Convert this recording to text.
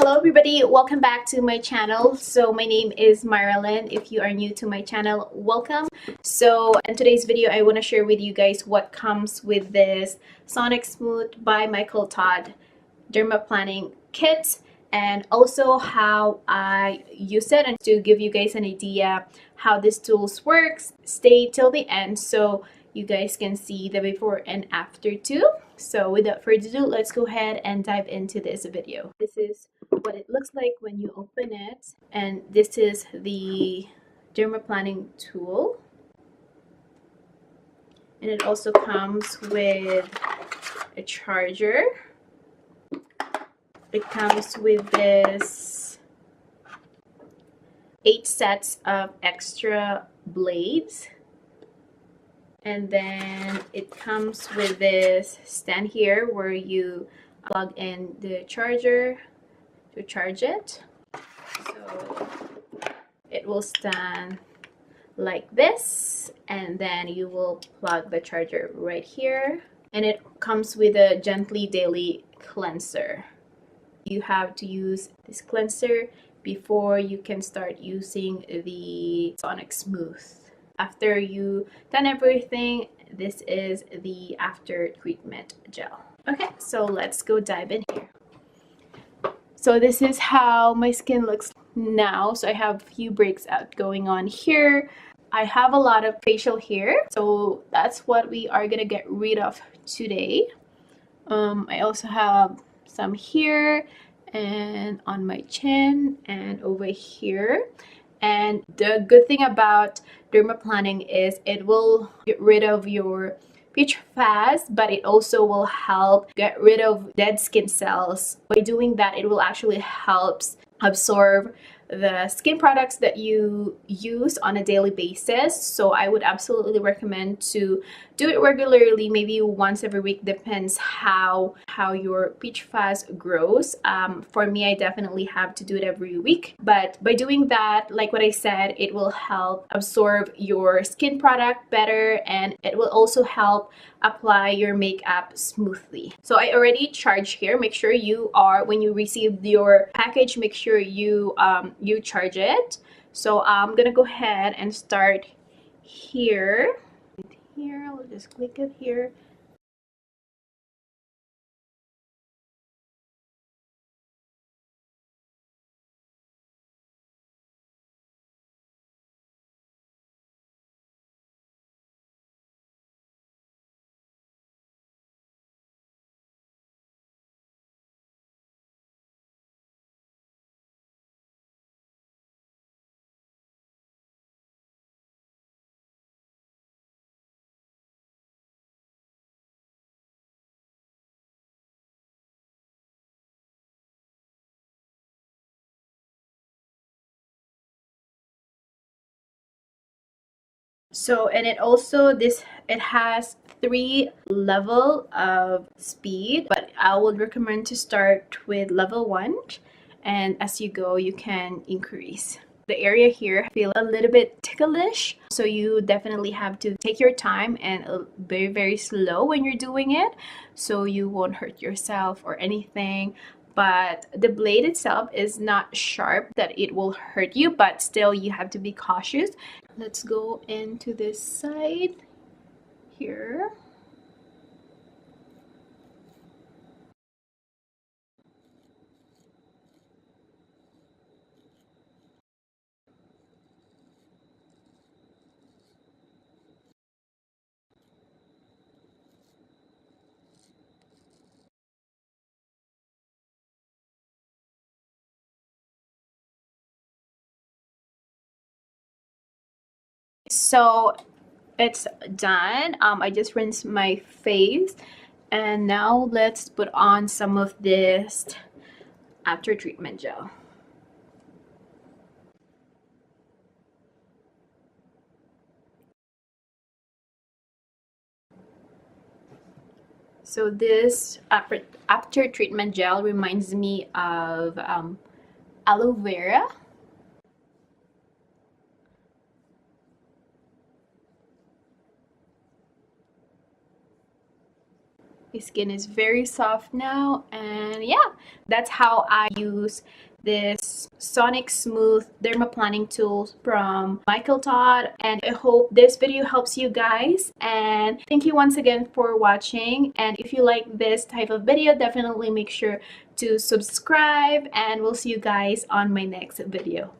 Hello everybody, welcome back to my channel. So my name is Marilyn. If you are new to my channel, welcome. So in today's video I want to share with you guys what comes with this Sonic Smooth by Michael Todd Dermaplaning kit, and also how I use it, and to give you guys an idea how this tools works. Stay till the end so you guys can see the before and after too. So without further ado, let's go ahead and dive into this video. This is what it looks like when you open it, and this is the Dermaplaning tool, and it also comes with a charger. It comes with this 8 sets of extra blades, and then it comes with this stand here where you plug in the charger to charge it. So it will stand like this, and then you will plug the charger right here, and it comes with a gently daily cleanser. You have to use this cleanser before you can start using the Sonic Smooth. After you done everything, this is the after treatment gel. Okay, so let's go dive in here. So this is how my skin looks now. So I have a few breaks out going on here. I have a lot of facial hair, so that's what we are gonna get rid of today. I also have some here and on my chin and over here. And the good thing about dermaplaning is it will get rid of your peach fuzz, but it also will help get rid of dead skin cells. By doing that, it will actually help absorb the skin products that you use on a daily basis. So I would absolutely recommend to do it regularly, maybe once every week, depends how your peach fuzz grows. For me, I definitely have to do it every week, but by doing that, like what I said, it will help absorb your skin product better, and it will also help apply your makeup smoothly. So I already charged here. Make sure you are, when you receive your package, make sure you you charge it. So I'm gonna go ahead and start here. I'll just click it here. So, and it also, it has 3 level of speed, but I would recommend to start with level 1, and as you go you can increase. The area here feel a little bit ticklish, so you definitely have to take your time and very slow when you're doing it, so you won't hurt yourself or anything. But the blade itself is not sharp that it will hurt you, but still you have to be cautious. Let's go into this side here. So it's done. I just rinsed my face, and now let's put on some of this after treatment gel. So this after treatment gel reminds me of aloe vera. My skin is very soft now, and yeah, that's how I use this Sonic Smooth Dermaplaning tool from Todd. And I hope this video helps you guys, and thank you once again for watching. And if you like this type of video, definitely make sure to subscribe, and we'll see you guys on my next video.